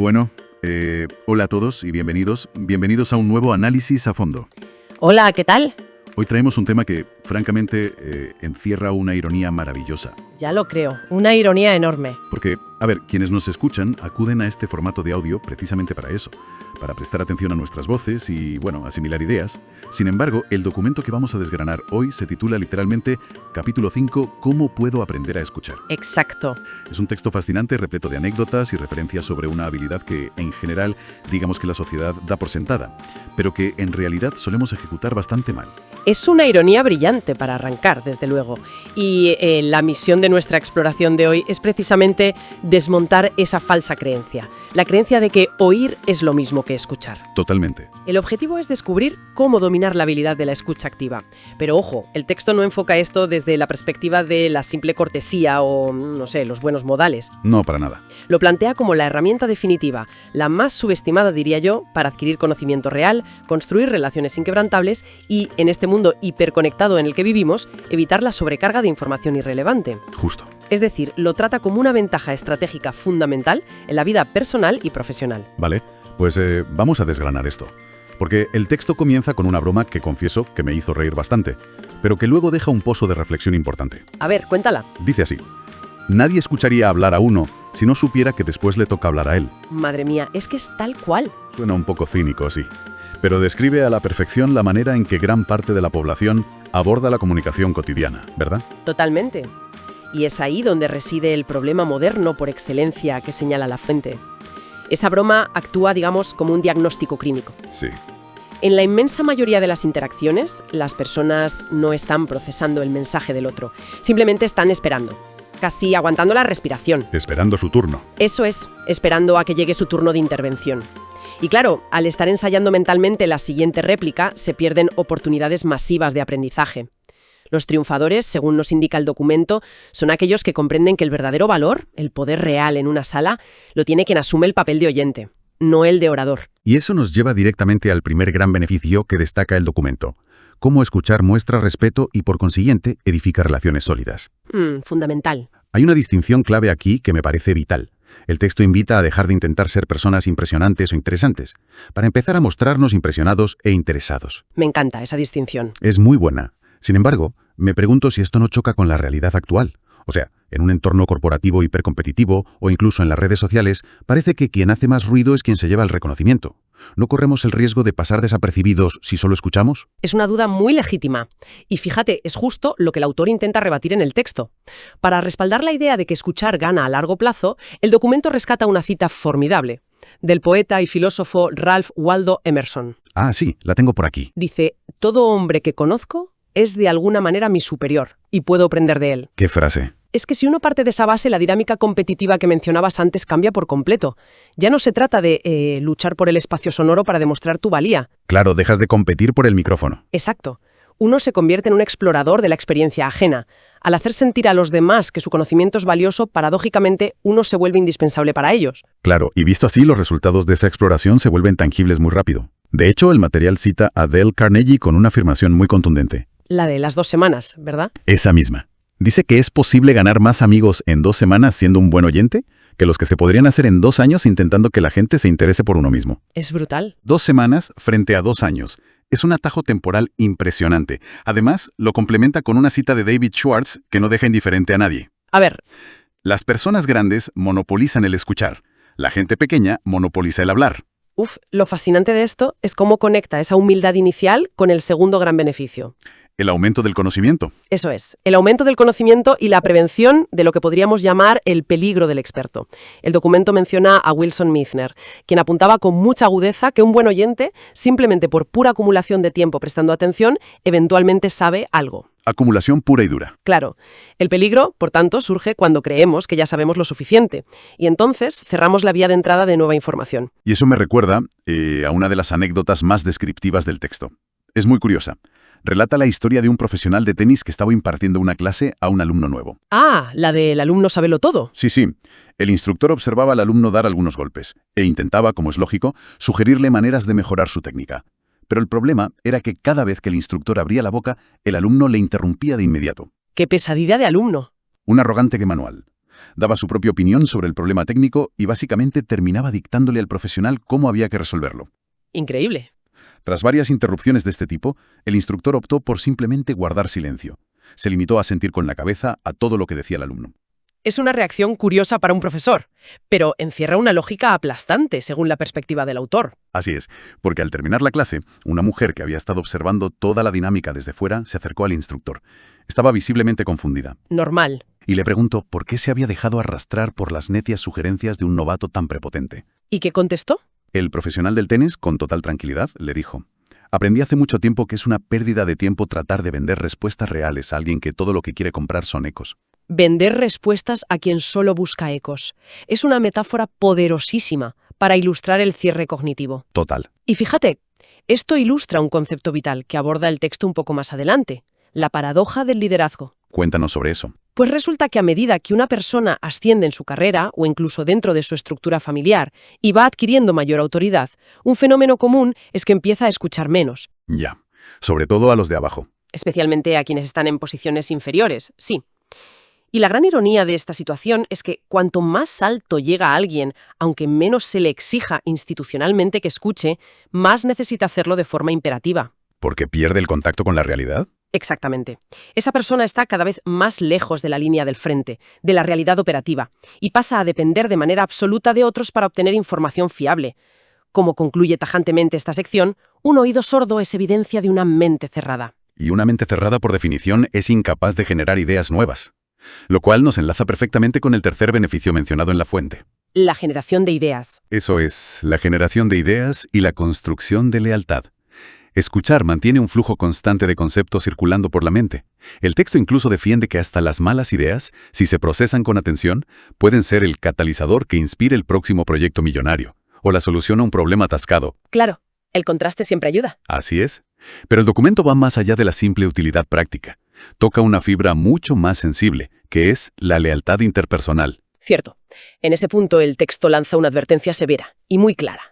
Bueno, hola a todos y bienvenidos a un nuevo análisis a fondo. Hola, ¿qué tal? Hoy traemos un tema que, francamente, encierra una ironía maravillosa. Ya lo creo, una ironía enorme. Porque, a ver, quienes nos escuchan acuden a este formato de audio precisamente para eso, para prestar atención a nuestras voces y, bueno, asimilar ideas. Sin embargo, el documento que vamos a desgranar hoy se titula literalmente Capítulo 5, ¿Cómo puedo aprender a escuchar? Exacto. Es un texto fascinante, repleto de anécdotas y referencias sobre una habilidad que, en general, digamos que la sociedad da por sentada, pero que, en realidad, solemos ejecutar bastante mal. Es una ironía brillante para arrancar, desde luego. Y la misión de nuestra exploración de hoy es precisamente desmontar esa falsa creencia. La creencia de que oír es lo mismo que escuchar. Totalmente. El objetivo es descubrir cómo dominar la habilidad de la escucha activa. Pero ojo, el texto no enfoca esto desde la perspectiva de la simple cortesía o, no sé, los buenos modales. No, para nada. Lo plantea como la herramienta definitiva, la más subestimada, diría yo, para adquirir conocimiento real, construir relaciones inquebrantables y, en este mundo hiperconectado en el que vivimos, evitar la sobrecarga de información irrelevante. Justo. Es decir, lo trata como una ventaja estratégica fundamental en la vida personal y profesional. Vale, pues vamos a desgranar esto. Porque el texto comienza con una broma que confieso que me hizo reír bastante, pero que luego deja un pozo de reflexión importante. A ver, cuéntala. Dice así: nadie escucharía hablar a uno si no supiera que después le toca hablar a él. Madre mía, es que es tal cual. Suena un poco cínico, sí, pero describe a la perfección la manera en que gran parte de la población aborda la comunicación cotidiana, ¿verdad? Totalmente. Y es ahí donde reside el problema moderno por excelencia que señala la fuente. Esa broma actúa, digamos, como un diagnóstico clínico. Sí. En la inmensa mayoría de las interacciones, las personas no están procesando el mensaje del otro, simplemente están esperando, casi aguantando la respiración. Esperando su turno. Eso es, esperando a que llegue su turno de intervención. Y claro, al estar ensayando mentalmente la siguiente réplica, se pierden oportunidades masivas de aprendizaje. Los triunfadores, según nos indica el documento, son aquellos que comprenden que el verdadero valor, el poder real en una sala, lo tiene quien asume el papel de oyente, no el de orador. Y eso nos lleva directamente al primer gran beneficio que destaca el documento: cómo escuchar muestra respeto y, por consiguiente, edifica relaciones sólidas. Fundamental. Hay una distinción clave aquí que me parece vital. El texto invita a dejar de intentar ser personas impresionantes o interesantes, para empezar a mostrarnos impresionados e interesados. Me encanta esa distinción. Es muy buena. Sin embargo, me pregunto si esto no choca con la realidad actual. O sea, en un entorno corporativo hipercompetitivo o incluso en las redes sociales, parece que quien hace más ruido es quien se lleva el reconocimiento. ¿No corremos el riesgo de pasar desapercibidos si solo escuchamos? Es una duda muy legítima. Y fíjate, es justo lo que el autor intenta rebatir en el texto. Para respaldar la idea de que escuchar gana a largo plazo, el documento rescata una cita formidable del poeta y filósofo Ralph Waldo Emerson. Ah, sí, la tengo por aquí. Dice: todo hombre que conozco es de alguna manera mi superior y puedo aprender de él. ¿Qué frase? Es que si uno parte de esa base, la dinámica competitiva que mencionabas antes cambia por completo. Ya no se trata de luchar por el espacio sonoro para demostrar tu valía. Claro, dejas de competir por el micrófono. Exacto. Uno se convierte en un explorador de la experiencia ajena. Al hacer sentir a los demás que su conocimiento es valioso, paradójicamente, uno se vuelve indispensable para ellos. Claro, y visto así, los resultados de esa exploración se vuelven tangibles muy rápido. De hecho, el material cita a Dale Carnegie con una afirmación muy contundente. La de las 2 semanas, ¿verdad? Esa misma. Dice que es posible ganar más amigos en 2 semanas siendo un buen oyente que los que se podrían hacer en 2 años intentando que la gente se interese por uno mismo. Es brutal. 2 semanas frente a 2 años. Es un atajo temporal impresionante. Además, lo complementa con una cita de David Schwartz que no deja indiferente a nadie. A ver. Las personas grandes monopolizan el escuchar. La gente pequeña monopoliza el hablar. Lo fascinante de esto es cómo conecta esa humildad inicial con el segundo gran beneficio. El aumento del conocimiento. Eso es, el aumento del conocimiento y la prevención de lo que podríamos llamar el peligro del experto. El documento menciona a Wilson Mizner, quien apuntaba con mucha agudeza que un buen oyente, simplemente por pura acumulación de tiempo prestando atención, eventualmente sabe algo. Acumulación pura y dura. Claro. El peligro, por tanto, surge cuando creemos que ya sabemos lo suficiente. Y entonces cerramos la vía de entrada de nueva información. Y eso me recuerda a una de las anécdotas más descriptivas del texto. Es muy curiosa. Relata la historia de un profesional de tenis que estaba impartiendo una clase a un alumno nuevo. Ah, la del alumno sábelo todo. Sí. El instructor observaba al alumno dar algunos golpes e intentaba, como es lógico, sugerirle maneras de mejorar su técnica. Pero el problema era que cada vez que el instructor abría la boca, el alumno le interrumpía de inmediato. ¡Qué pesadilla de alumno! Un arrogante que manual. Daba su propia opinión sobre el problema técnico y básicamente terminaba dictándole al profesional cómo había que resolverlo. Increíble. Tras varias interrupciones de este tipo, el instructor optó por simplemente guardar silencio. Se limitó a sentir con la cabeza a todo lo que decía el alumno. Es una reacción curiosa para un profesor, pero encierra una lógica aplastante según la perspectiva del autor. Así es, porque al terminar la clase, una mujer que había estado observando toda la dinámica desde fuera se acercó al instructor. Estaba visiblemente confundida. Normal. Y le preguntó por qué se había dejado arrastrar por las necias sugerencias de un novato tan prepotente. ¿Y qué contestó? El profesional del tenis, con total tranquilidad, le dijo: aprendí hace mucho tiempo que es una pérdida de tiempo tratar de vender respuestas reales a alguien que todo lo que quiere comprar son ecos. Vender respuestas a quien solo busca ecos. Es una metáfora poderosísima para ilustrar el cierre cognitivo. Total. Y fíjate, esto ilustra un concepto vital que aborda el texto un poco más adelante, la paradoja del liderazgo. Cuéntanos sobre eso. Pues resulta que a medida que una persona asciende en su carrera o incluso dentro de su estructura familiar y va adquiriendo mayor autoridad, un fenómeno común es que empieza a escuchar menos. Ya. Sobre todo a los de abajo. Especialmente a quienes están en posiciones inferiores, sí. Y la gran ironía de esta situación es que cuanto más alto llega alguien, aunque menos se le exija institucionalmente que escuche, más necesita hacerlo de forma imperativa. ¿Porque pierde el contacto con la realidad? Exactamente. Esa persona está cada vez más lejos de la línea del frente, de la realidad operativa, y pasa a depender de manera absoluta de otros para obtener información fiable. Como concluye tajantemente esta sección, un oído sordo es evidencia de una mente cerrada. Y una mente cerrada, por definición, es incapaz de generar ideas nuevas. Lo cual nos enlaza perfectamente con el tercer beneficio mencionado en la fuente. La generación de ideas. Eso es, la generación de ideas y la construcción de lealtad. Escuchar mantiene un flujo constante de conceptos circulando por la mente. El texto incluso defiende que hasta las malas ideas, si se procesan con atención, pueden ser el catalizador que inspire el próximo proyecto millonario, o la solución a un problema atascado. Claro, el contraste siempre ayuda. Así es. Pero el documento va más allá de la simple utilidad práctica. Toca una fibra mucho más sensible, que es la lealtad interpersonal. Cierto. En ese punto el texto lanza una advertencia severa y muy clara.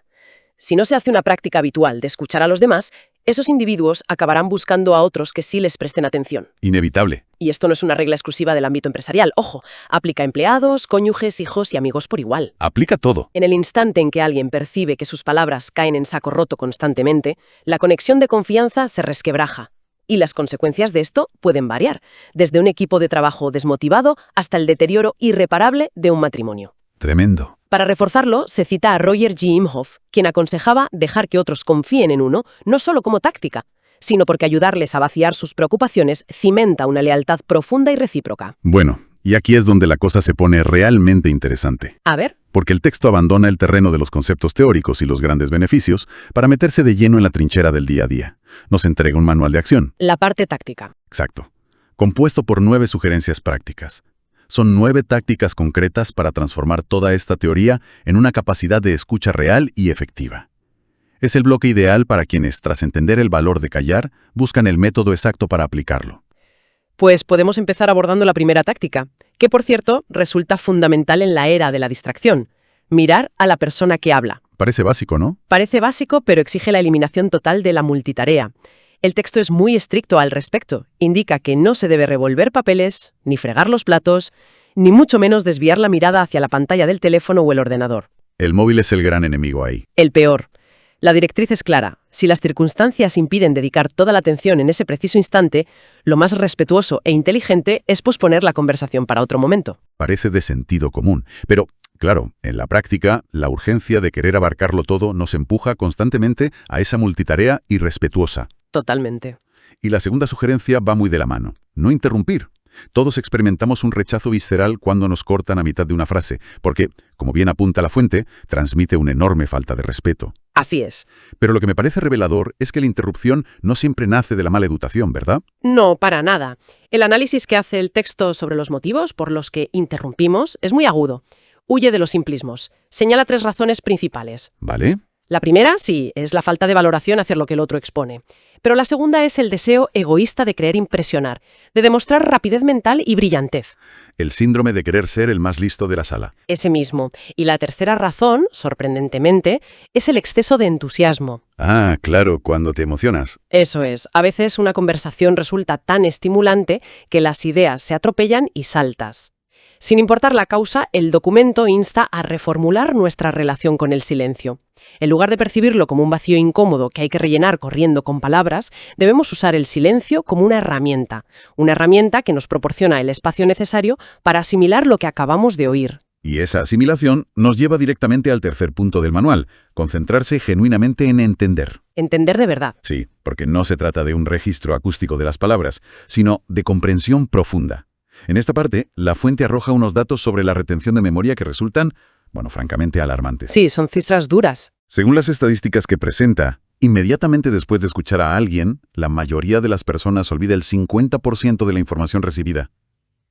Si no se hace una práctica habitual de escuchar a los demás, esos individuos acabarán buscando a otros que sí les presten atención. Inevitable. Y esto no es una regla exclusiva del ámbito empresarial. Ojo, aplica a empleados, cónyuges, hijos y amigos por igual. Aplica todo. En el instante en que alguien percibe que sus palabras caen en saco roto constantemente, la conexión de confianza se resquebraja. Y las consecuencias de esto pueden variar, desde un equipo de trabajo desmotivado hasta el deterioro irreparable de un matrimonio. Tremendo. Para reforzarlo, se cita a Roger G. Imhoff, quien aconsejaba dejar que otros confíen en uno, no solo como táctica, sino porque ayudarles a vaciar sus preocupaciones cimenta una lealtad profunda y recíproca. Bueno, y aquí es donde la cosa se pone realmente interesante. A ver. Porque el texto abandona el terreno de los conceptos teóricos y los grandes beneficios para meterse de lleno en la trinchera del día a día. Nos entrega un manual de acción. La parte táctica. Exacto. Compuesto por 9 sugerencias prácticas. Son 9 tácticas concretas para transformar toda esta teoría en una capacidad de escucha real y efectiva. Es el bloque ideal para quienes, tras entender el valor de callar, buscan el método exacto para aplicarlo. Pues podemos empezar abordando la primera táctica, que por cierto resulta fundamental en la era de la distracción: mirar a la persona que habla. Parece básico, ¿no? Parece básico, pero exige la eliminación total de la multitarea. El texto es muy estricto al respecto. Indica que no se debe revolver papeles, ni fregar los platos, ni mucho menos desviar la mirada hacia la pantalla del teléfono o el ordenador. El móvil es el gran enemigo ahí. El peor. La directriz es clara. Si las circunstancias impiden dedicar toda la atención en ese preciso instante, lo más respetuoso e inteligente es posponer la conversación para otro momento. Parece de sentido común, pero, claro, en la práctica, la urgencia de querer abarcarlo todo nos empuja constantemente a esa multitarea irrespetuosa. Totalmente. Y la segunda sugerencia va muy de la mano: no interrumpir. Todos experimentamos un rechazo visceral cuando nos cortan a mitad de una frase, porque, como bien apunta la fuente, transmite una enorme falta de respeto. Así es. Pero lo que me parece revelador es que la interrupción no siempre nace de la mala educación, ¿verdad? No, para nada. El análisis que hace el texto sobre los motivos por los que interrumpimos es muy agudo. Huye de los simplismos. Señala 3 razones principales. ¿Vale? La primera, sí, es la falta de valoración hacia lo que el otro expone. Pero la segunda es el deseo egoísta de querer impresionar, de demostrar rapidez mental y brillantez. El síndrome de querer ser el más listo de la sala. Ese mismo. Y la tercera razón, sorprendentemente, es el exceso de entusiasmo. Ah, claro, cuando te emocionas. Eso es. A veces una conversación resulta tan estimulante que las ideas se atropellan y saltas. Sin importar la causa, el documento insta a reformular nuestra relación con el silencio. En lugar de percibirlo como un vacío incómodo que hay que rellenar corriendo con palabras, debemos usar el silencio como una herramienta que nos proporciona el espacio necesario para asimilar lo que acabamos de oír. Y esa asimilación nos lleva directamente al tercer punto del manual, concentrarse genuinamente en entender. Entender de verdad. Sí, porque no se trata de un registro acústico de las palabras, sino de comprensión profunda. En esta parte, la fuente arroja unos datos sobre la retención de memoria que resultan, francamente alarmantes. Sí, son cifras duras. Según las estadísticas que presenta, inmediatamente después de escuchar a alguien, la mayoría de las personas olvida el 50% de la información recibida.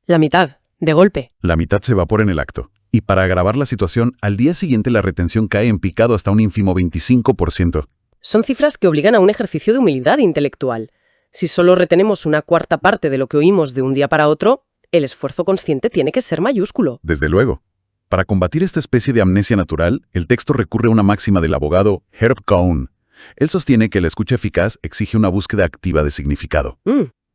La mitad, de golpe. La mitad se evapora en el acto. Y para agravar la situación, al día siguiente la retención cae en picado hasta un ínfimo 25%. Son cifras que obligan a un ejercicio de humildad intelectual. Si solo retenemos una cuarta parte de lo que oímos de un día para otro, el esfuerzo consciente tiene que ser mayúsculo. Desde luego. Para combatir esta especie de amnesia natural, el texto recurre a una máxima del abogado Herb Cohn. Él sostiene que la escucha eficaz exige una búsqueda activa de significado,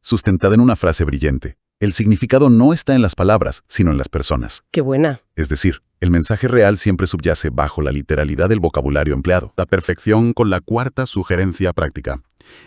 sustentada en una frase brillante. El significado no está en las palabras, sino en las personas. ¡Qué buena! Es decir, el mensaje real siempre subyace bajo la literalidad del vocabulario empleado. La perfección con la cuarta sugerencia práctica.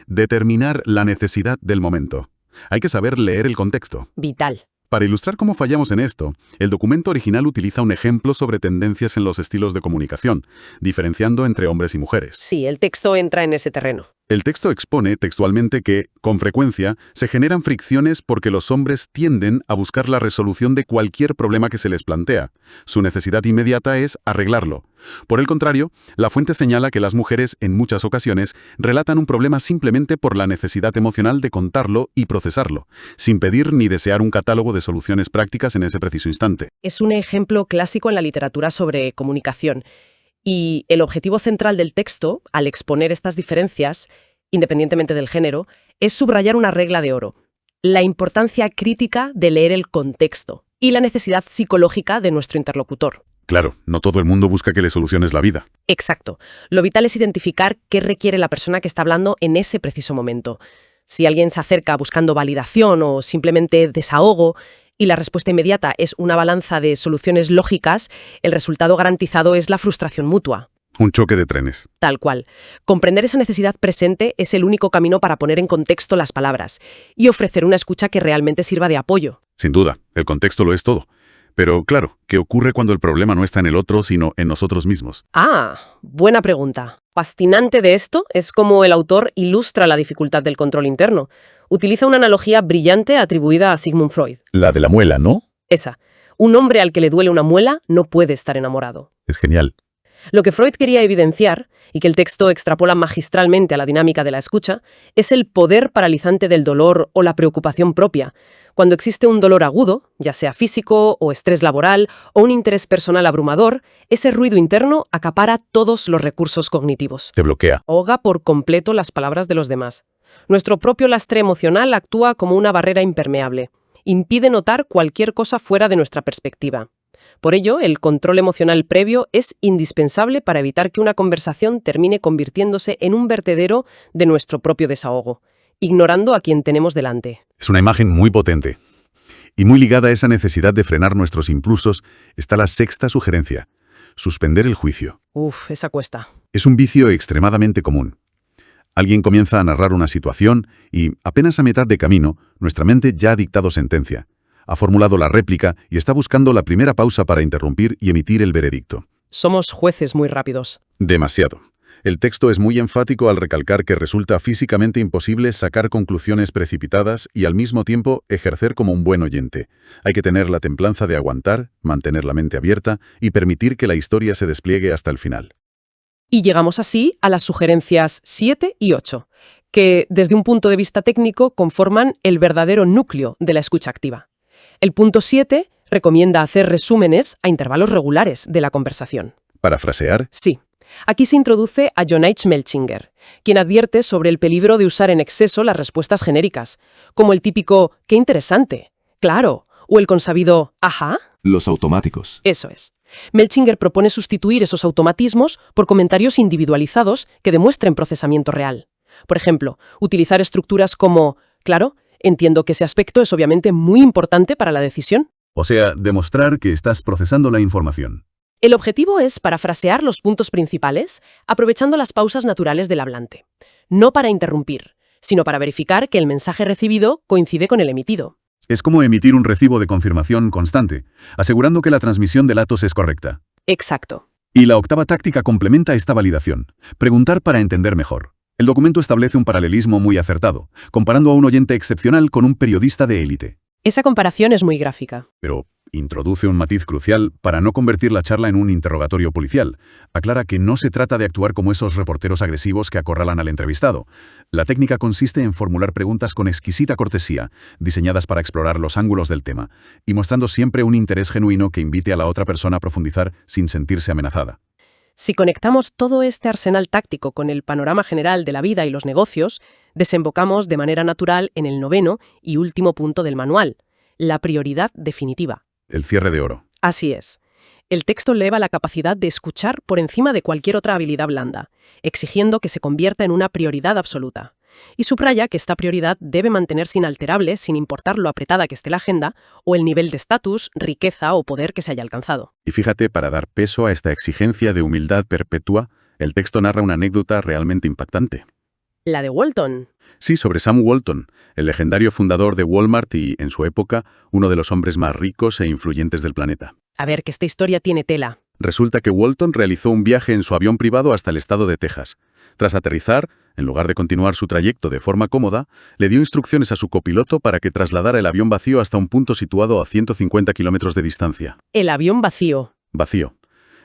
Determinar la necesidad del momento. Hay que saber leer el contexto. Vital. Para ilustrar cómo fallamos en esto, el documento original utiliza un ejemplo sobre tendencias en los estilos de comunicación, diferenciando entre hombres y mujeres. Sí, el texto entra en ese terreno. El texto expone textualmente que, con frecuencia, se generan fricciones porque los hombres tienden a buscar la resolución de cualquier problema que se les plantea. Su necesidad inmediata es arreglarlo. Por el contrario, la fuente señala que las mujeres, en muchas ocasiones, relatan un problema simplemente por la necesidad emocional de contarlo y procesarlo, sin pedir ni desear un catálogo de soluciones prácticas en ese preciso instante. Es un ejemplo clásico en la literatura sobre comunicación. Y el objetivo central del texto, al exponer estas diferencias, independientemente del género, es subrayar una regla de oro: la importancia crítica de leer el contexto y la necesidad psicológica de nuestro interlocutor. Claro, no todo el mundo busca que le soluciones la vida. Exacto. Lo vital es identificar qué requiere la persona que está hablando en ese preciso momento. Si alguien se acerca buscando validación o simplemente desahogo, y la respuesta inmediata es una balanza de soluciones lógicas, el resultado garantizado es la frustración mutua. Un choque de trenes. Tal cual. Comprender esa necesidad presente es el único camino para poner en contexto las palabras y ofrecer una escucha que realmente sirva de apoyo. Sin duda, el contexto lo es todo. Pero claro, ¿qué ocurre cuando el problema no está en el otro, sino en nosotros mismos? Buena pregunta. Fascinante de esto es cómo el autor ilustra la dificultad del control interno. Utiliza una analogía brillante atribuida a Sigmund Freud. La de la muela, ¿no? Esa. Un hombre al que le duele una muela no puede estar enamorado. Es genial. Lo que Freud quería evidenciar, y que el texto extrapola magistralmente a la dinámica de la escucha, es el poder paralizante del dolor o la preocupación propia. Cuando existe un dolor agudo, ya sea físico o estrés laboral o un interés personal abrumador, ese ruido interno acapara todos los recursos cognitivos. Te bloquea. Ahoga por completo las palabras de los demás. Nuestro propio lastre emocional actúa como una barrera impermeable. Impide notar cualquier cosa fuera de nuestra perspectiva. Por ello, el control emocional previo es indispensable para evitar que una conversación termine convirtiéndose en un vertedero de nuestro propio desahogo, ignorando a quien tenemos delante. Es una imagen muy potente. Y muy ligada a esa necesidad de frenar nuestros impulsos está la sexta sugerencia: suspender el juicio. Esa cuesta. Es un vicio extremadamente común. Alguien comienza a narrar una situación y, apenas a mitad de camino, nuestra mente ya ha dictado sentencia. Ha formulado la réplica y está buscando la primera pausa para interrumpir y emitir el veredicto. Somos jueces muy rápidos. Demasiado. El texto es muy enfático al recalcar que resulta físicamente imposible sacar conclusiones precipitadas y al mismo tiempo ejercer como un buen oyente. Hay que tener la templanza de aguantar, mantener la mente abierta y permitir que la historia se despliegue hasta el final. Y llegamos así a las sugerencias 7 y 8, que desde un punto de vista técnico conforman el verdadero núcleo de la escucha activa. El punto 7 recomienda hacer resúmenes a intervalos regulares de la conversación. ¿Parafrasear? Sí. Aquí se introduce a John H. Melchinger, quien advierte sobre el peligro de usar en exceso las respuestas genéricas, como el típico «qué interesante», «claro», o el consabido «ajá». Los automáticos. Eso es. Melchinger propone sustituir esos automatismos por comentarios individualizados que demuestren procesamiento real. Por ejemplo, utilizar estructuras como «claro, entiendo que ese aspecto es obviamente muy importante para la decisión». O sea, demostrar que estás procesando la información. El objetivo es parafrasear los puntos principales, aprovechando las pausas naturales del hablante. No para interrumpir, sino para verificar que el mensaje recibido coincide con el emitido. Es como emitir un recibo de confirmación constante, asegurando que la transmisión de datos es correcta. Exacto. Y la octava táctica complementa esta validación. Preguntar para entender mejor. El documento establece un paralelismo muy acertado, comparando a un oyente excepcional con un periodista de élite. Esa comparación es muy gráfica. Pero introduce un matiz crucial para no convertir la charla en un interrogatorio policial. Aclara que no se trata de actuar como esos reporteros agresivos que acorralan al entrevistado. La técnica consiste en formular preguntas con exquisita cortesía, diseñadas para explorar los ángulos del tema, y mostrando siempre un interés genuino que invite a la otra persona a profundizar sin sentirse amenazada. Si conectamos todo este arsenal táctico con el panorama general de la vida y los negocios, desembocamos de manera natural en el noveno y último punto del manual, la prioridad definitiva. El cierre de oro. Así es. El texto eleva la capacidad de escuchar por encima de cualquier otra habilidad blanda, exigiendo que se convierta en una prioridad absoluta. Y subraya que esta prioridad debe mantenerse inalterable sin importar lo apretada que esté la agenda o el nivel de estatus, riqueza o poder que se haya alcanzado. Y fíjate, para dar peso a esta exigencia de humildad perpetua, el texto narra una anécdota realmente impactante. La de Walton. Sí, sobre Sam Walton, el legendario fundador de Walmart y, en su época, uno de los hombres más ricos e influyentes del planeta. A ver, que esta historia tiene tela. Resulta que Walton realizó un viaje en su avión privado hasta el estado de Texas. Tras aterrizar, en lugar de continuar su trayecto de forma cómoda, le dio instrucciones a su copiloto para que trasladara el avión vacío hasta un punto situado a 150 kilómetros de distancia. El avión vacío. Vacío.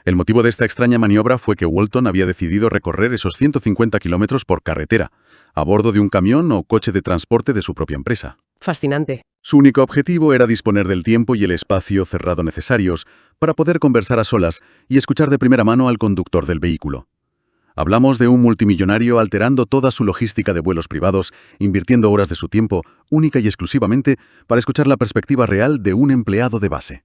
El motivo de esta extraña maniobra fue que Walton había decidido recorrer esos 150 kilómetros por carretera, a bordo de un camión o coche de transporte de su propia empresa. Fascinante. Su único objetivo era disponer del tiempo y el espacio cerrado necesarios para poder conversar a solas y escuchar de primera mano al conductor del vehículo. Hablamos de un multimillonario alterando toda su logística de vuelos privados, invirtiendo horas de su tiempo, única y exclusivamente, para escuchar la perspectiva real de un empleado de base.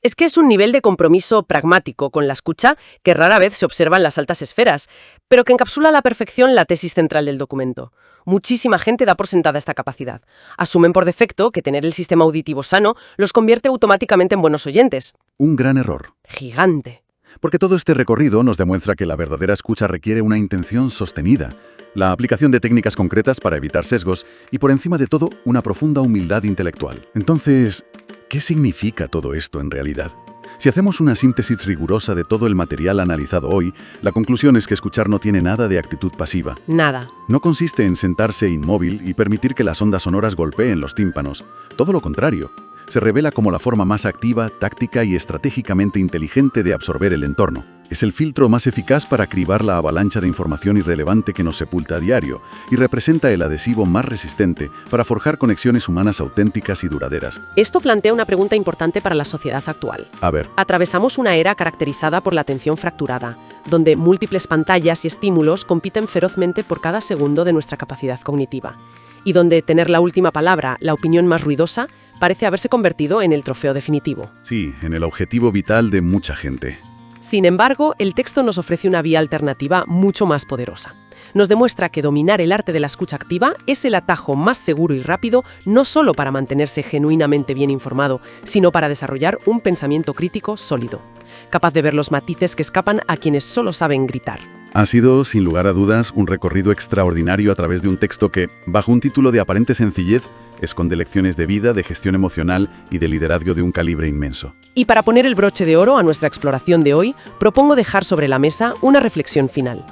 Es que es un nivel de compromiso pragmático con la escucha que rara vez se observa en las altas esferas, pero que encapsula a la perfección la tesis central del documento. Muchísima gente da por sentada esta capacidad. Asumen por defecto que tener el sistema auditivo sano los convierte automáticamente en buenos oyentes. Un gran error. Gigante. Porque todo este recorrido nos demuestra que la verdadera escucha requiere una intención sostenida, la aplicación de técnicas concretas para evitar sesgos y, por encima de todo, una profunda humildad intelectual. Entonces, ¿qué significa todo esto en realidad? Si hacemos una síntesis rigurosa de todo el material analizado hoy, la conclusión es que escuchar no tiene nada de actitud pasiva. Nada. No consiste en sentarse inmóvil y permitir que las ondas sonoras golpeen los tímpanos. Todo lo contrario. Se revela como la forma más activa, táctica y estratégicamente inteligente de absorber el entorno. Es el filtro más eficaz para cribar la avalancha de información irrelevante que nos sepulta a diario y representa el adhesivo más resistente para forjar conexiones humanas auténticas y duraderas. Esto plantea una pregunta importante para la sociedad actual. A ver, Atravesamos una era caracterizada por la atención fracturada, donde múltiples pantallas y estímulos compiten ferozmente por cada segundo de nuestra capacidad cognitiva, y donde tener la última palabra, la opinión más ruidosa, parece haberse convertido en el trofeo definitivo. sí, en el objetivo vital de mucha gente. Sin embargo, el texto nos ofrece una vía alternativa mucho más poderosa. Nos demuestra que dominar el arte de la escucha activa es el atajo más seguro y rápido, no solo para mantenerse genuinamente bien informado, sino para desarrollar un pensamiento crítico sólido, capaz de ver los matices que escapan a quienes solo saben gritar. Ha sido, sin lugar a dudas, un recorrido extraordinario a través de un texto que, bajo un título de aparente sencillez, esconde lecciones de vida, de gestión emocional y de liderazgo de un calibre inmenso. Y para poner el broche de oro a nuestra exploración de hoy, propongo dejar sobre la mesa una reflexión final.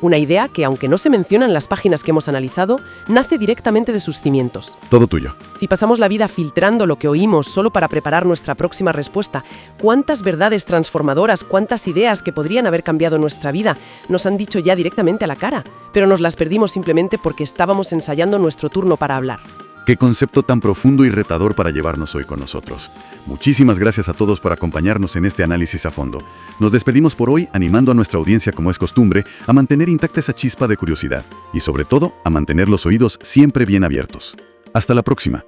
Una idea que, aunque no se menciona en las páginas que hemos analizado, nace directamente de sus cimientos. Todo tuyo. Si pasamos la vida filtrando lo que oímos solo para preparar nuestra próxima respuesta, ¿cuántas verdades transformadoras, cuántas ideas que podrían haber cambiado nuestra vida nos han dicho ya directamente a la cara? Pero nos las perdimos simplemente porque estábamos ensayando nuestro turno para hablar. Qué concepto tan profundo y retador para llevarnos hoy con nosotros. Muchísimas gracias a todos por acompañarnos en este análisis a fondo. Nos despedimos por hoy animando a nuestra audiencia, como es costumbre, a mantener intacta esa chispa de curiosidad y, sobre todo, a mantener los oídos siempre bien abiertos. Hasta la próxima.